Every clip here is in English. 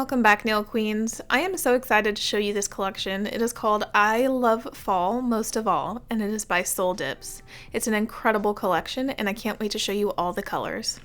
welcome back, Nail Queens. I am so excited to show you this collection. It is called I Love Fall Most of All, and it is by Soul Dips. It's an incredible collection, and I can't wait to show you all the colors.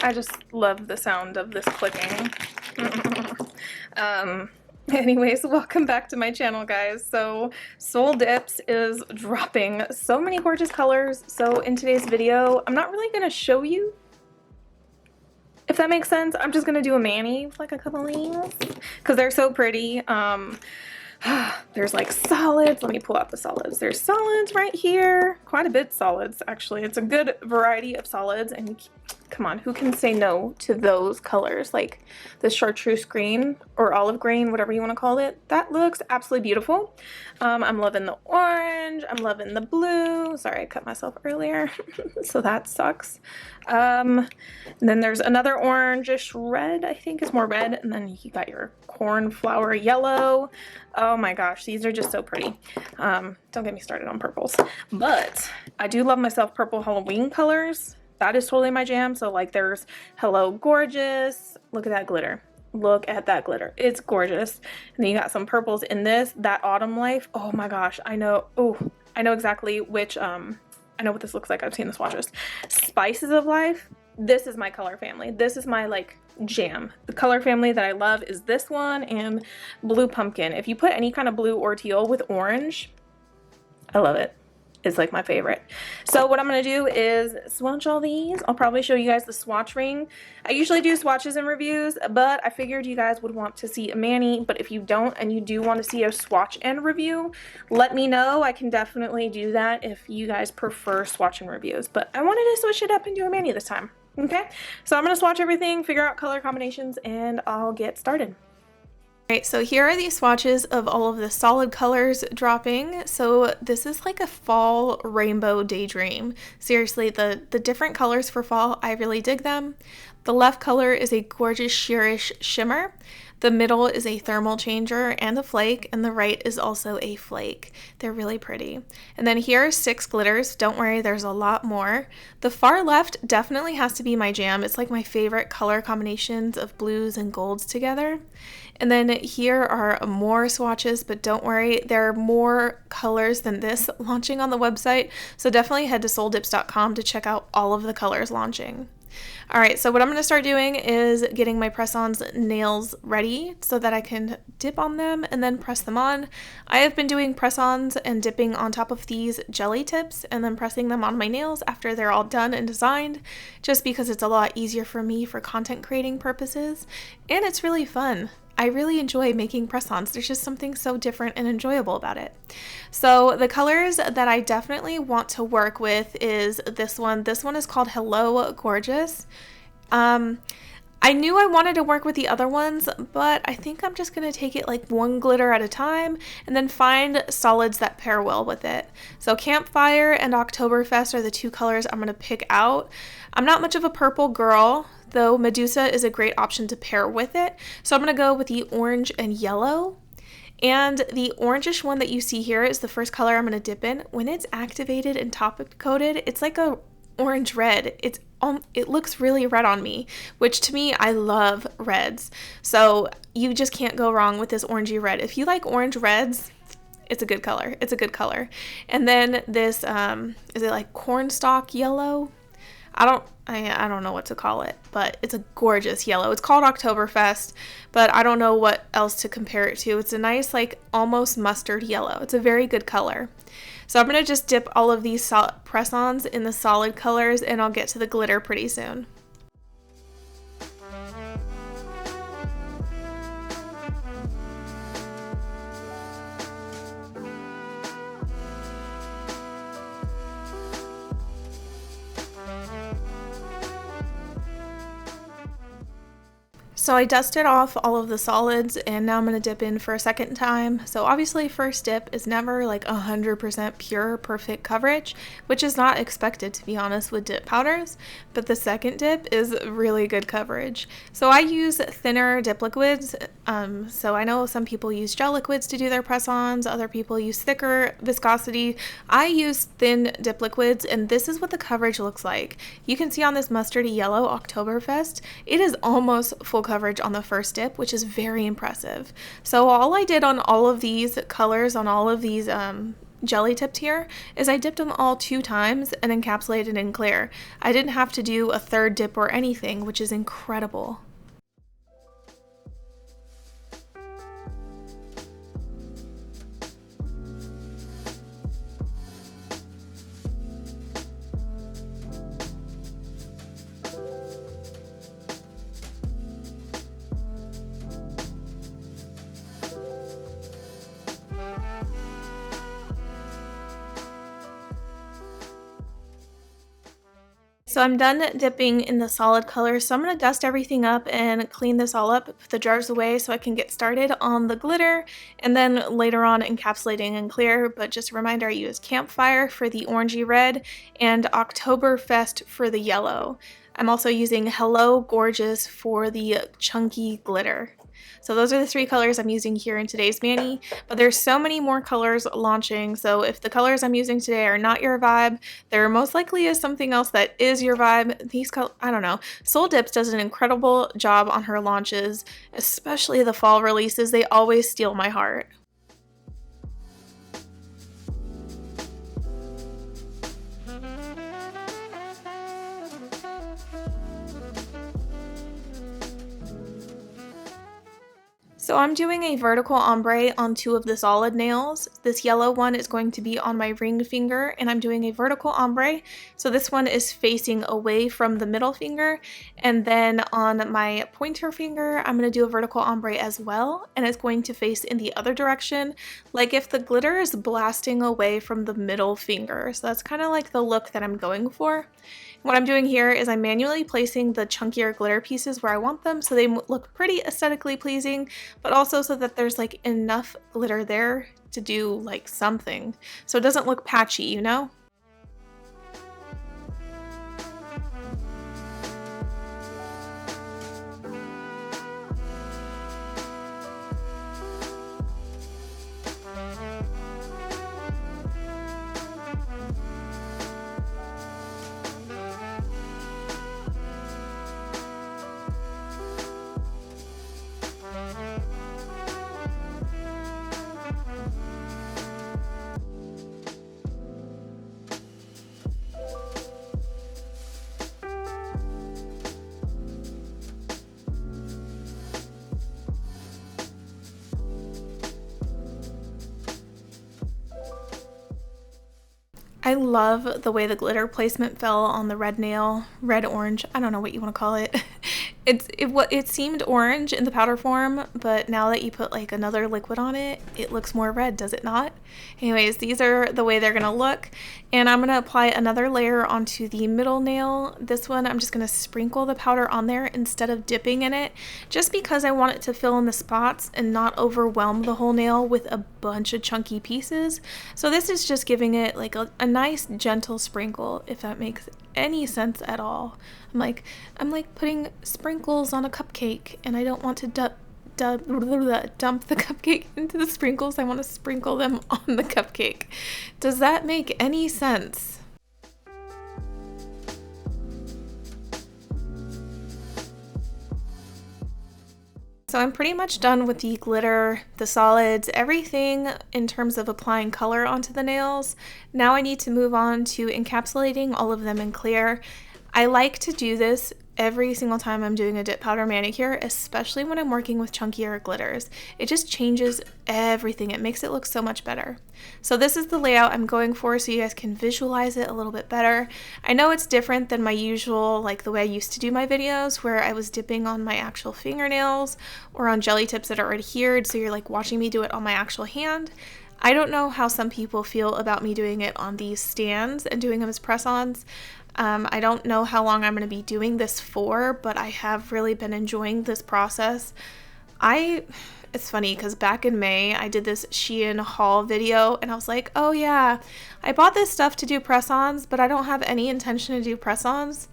I just love the sound of this clicking. Anyways, welcome back to my channel, guys. So Soul Dips is dropping so many gorgeous colors. So in today's video, I'm not really going to show you, if that makes sense. I'm just gonna do a mani with like a couple of these because they're so pretty. There's like solids. Let me pull out the solids. There's solids right here. Quite a bit solids, actually. It's a good variety of solids, and come on, who can say no to those colors? Like the chartreuse green or olive green, whatever you want to call it. That looks absolutely beautiful. I'm loving the orange. I'm loving the blue. Sorry, I cut myself earlier, so that sucks. And then there's another orangish red, I think is more red, and then you got your cornflower yellow. Oh my gosh, these are just so pretty. Don't get me started on purples, but I do love myself purple Halloween colors. That is totally my jam. So like there's Hello Gorgeous. Look at that glitter. Look at that glitter. It's gorgeous. And then you got some purples in this. That Autumn Life. Oh my gosh. I know. Oh, I know exactly which, I know what this looks like. I've seen the swatches. Spices of Life. This is my color family. This is my like jam. The color family that I love is this one and Blue Pumpkin. If you put any kind of blue or teal with orange, I love it. It's like my favorite. So what I'm going to do is swatch all these. I'll probably show you guys the swatch ring. I usually do swatches and reviews, but I figured you guys would want to see a mani. But if you don't and you do want to see a swatch and review, let me know. I can definitely do that if you guys prefer swatch and reviews. But I wanted to switch it up and do a mani this time. Okay, so I'm going to swatch everything, figure out color combinations, and I'll get started. Alright, so here are the swatches of all of the solid colors dropping. So this is like a fall rainbow daydream. Seriously, the different colors for fall, I really dig them. The left color is a gorgeous sheerish shimmer. The middle is a thermal changer and a flake, and the right is also a flake. They're really pretty. And then here are 6 glitters. Don't worry, there's a lot more. The far left definitely has to be my jam. It's like my favorite color combinations of blues and golds together. And then here are more swatches, but don't worry, there are more colors than this launching on the website. So definitely head to souldips.com to check out all of the colors launching. Alright, so what I'm going to start doing is getting my press-ons nails ready so that I can dip on them and then press them on. I have been doing press-ons and dipping on top of these jelly tips and then pressing them on my nails after they're all done and designed, just because it's a lot easier for me for content creating purposes, and it's really fun. I really enjoy making press-ons. There's just something so different and enjoyable about it. So the colors that I definitely want to work with is this one. This one is called Hello Gorgeous. I knew I wanted to work with the other ones, but I think I'm just going to take it like one glitter at a time and then find solids that pair well with it. So Campfire and Oktoberfest are the 2 colors I'm going to pick out. I'm not much of a purple girl, though Medusa is a great option to pair with it. So I'm going to go with the orange and yellow. And the orangish one that you see here is the first color I'm going to dip in. When it's activated and top coated, it's like a orange red. It looks really red on me, which to me, I love reds. So you just can't go wrong with this orangey red. If you like orange reds, it's a good color. It's a good color. And then this, is it like cornstalk yellow? I don't know what to call it, but it's a gorgeous yellow. It's called Oktoberfest, but I don't know what else to compare it to. It's a nice, like, almost mustard yellow. It's a very good color. So I'm going to just dip all of these press-ons in the solid colors, and I'll get to the glitter pretty soon. So I dusted off all of the solids and now I'm going to dip in for a second time. So obviously first dip is never like 100% pure perfect coverage, which is not expected to be honest with dip powders, but the second dip is really good coverage. So I use thinner dip liquids. So I know some people use gel liquids to do their press-ons, other people use thicker viscosity. I use thin dip liquids and this is what the coverage looks like. You can see on this mustardy yellow Oktoberfest, it is almost full coverage on the first dip, which is very impressive. So all I did on all of these colors, on all of these jelly tipped here, is I dipped them all 2 times and encapsulated in clear. I didn't have to do a third dip or anything, which is incredible. So I'm done dipping in the solid colors, so I'm going to dust everything up and clean this all up, put the jars away so I can get started on the glitter, and then later on encapsulating in clear. But just a reminder, I used Campfire for the orangey red and Oktoberfest for the yellow. I'm also using Hello Gorgeous for the chunky glitter. So those are the 3 colors I'm using here in today's mani, but there's so many more colors launching, so if the colors I'm using today are not your vibe, there most likely is something else that is your vibe. These I don't know. Soul Dips does an incredible job on her launches, especially the fall releases. They always steal my heart. So I'm doing a vertical ombre on 2 of the solid nails. This yellow one is going to be on my ring finger, and I'm doing a vertical ombre. So this one is facing away from the middle finger, and then on my pointer finger, I'm going to do a vertical ombre as well, and it's going to face in the other direction, like if the glitter is blasting away from the middle finger. So that's kind of like the look that I'm going for. What I'm doing here is I'm manually placing the chunkier glitter pieces where I want them so they look pretty aesthetically pleasing, but also so that there's like enough glitter there to do like something, so it doesn't look patchy, you know? I love the way the glitter placement fell on the red nail, red orange, I don't know what you want to call it. It seemed orange in the powder form, but now that you put like another liquid on it, it looks more red, does it not? Anyways, these are the way they're gonna look, and I'm gonna apply another layer onto the middle nail. This one I'm just gonna sprinkle the powder on there instead of dipping in it, just because I want it to fill in the spots and not overwhelm the whole nail with a bunch of chunky pieces. So this is just giving it like a nice gentle sprinkle, if that makes any sense at all. I'm like putting sprinkles on a cupcake, and I don't want to dump the cupcake into the sprinkles. I want to sprinkle them on the cupcake. Does that make any sense? So I'm pretty much done with the glitter, the solids, everything in terms of applying color onto the nails. Now I need to move on to encapsulating all of them in clear. I like to do this every single time I'm doing a dip powder manicure, especially when I'm working with chunkier glitters. It just changes everything. It makes it look so much better. So this is the layout I'm going for so you guys can visualize it a little bit better. I know it's different than my usual, like the way I used to do my videos where I was dipping on my actual fingernails or on jelly tips that are adhered, so you're like watching me do it on my actual hand. I don't know how some people feel about me doing it on these stands and doing them as press-ons. I don't know how long I'm going to be doing this for, but I have really been enjoying this process. It's funny because back in May, I did this Shein haul video and I was like, oh yeah, I bought this stuff to do press-ons, but I don't have any intention to do press-ons.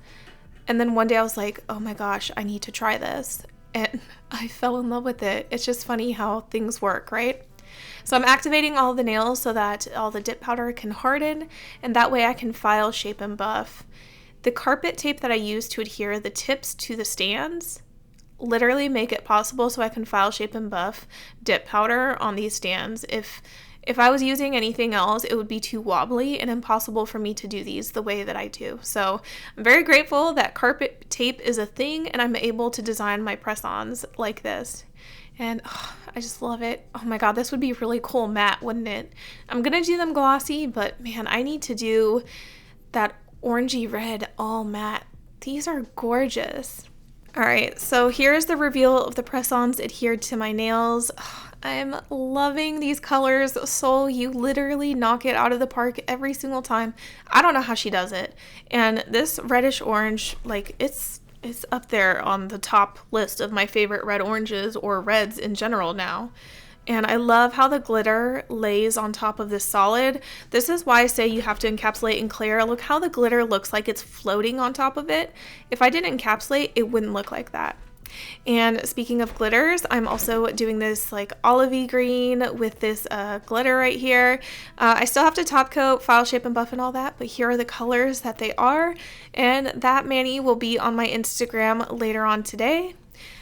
And then one day I was like, oh my gosh, I need to try this. And I fell in love with it. It's just funny how things work, right? So I'm activating all the nails so that all the dip powder can harden, and that way I can file, shape, and buff. The carpet tape that I use to adhere the tips to the stands literally make it possible so I can file, shape, and buff dip powder on these stands. If I was using anything else, it would be too wobbly and impossible for me to do these the way that I do. So I'm very grateful that carpet tape is a thing and I'm able to design my press-ons like this. And I just love it. Oh my god, this would be really cool matte, wouldn't it? I'm gonna do them glossy, but man, I need to do that orangey red all matte. These are gorgeous. Alright, so here's the reveal of the press-ons adhered to my nails. I'm loving these colors. Soul, you literally knock it out of the park every single time. I don't know how she does it. And this reddish orange, like, it's up there on the top list of my favorite red oranges or reds in general now. And I love how the glitter lays on top of this solid. This is why I say you have to encapsulate in clear. Look how the glitter looks like it's floating on top of it. If I didn't encapsulate, it wouldn't look like that. And speaking of glitters, I'm also doing this like olivey green with this glitter right here. I still have to top coat, file, shape, and buff and all that, but here are the colors that they are. And that mani will be on my Instagram later on today.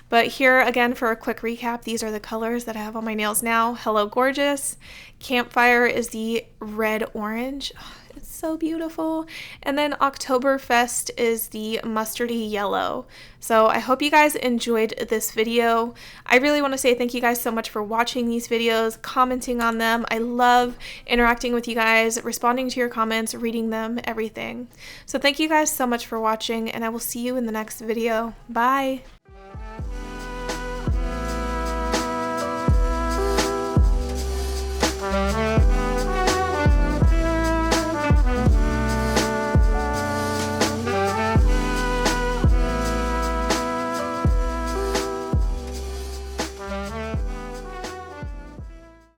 But here again for a quick recap, these are the colors that I have on my nails now. Hello Gorgeous. Campfire is the red orange. Oh, it's so beautiful. And then Oktoberfest is the mustardy yellow. So I hope you guys enjoyed this video. I really want to say thank you guys so much for watching these videos, commenting on them. I love interacting with you guys, responding to your comments, reading them, everything. So thank you guys so much for watching, and I will see you in the next video. Bye.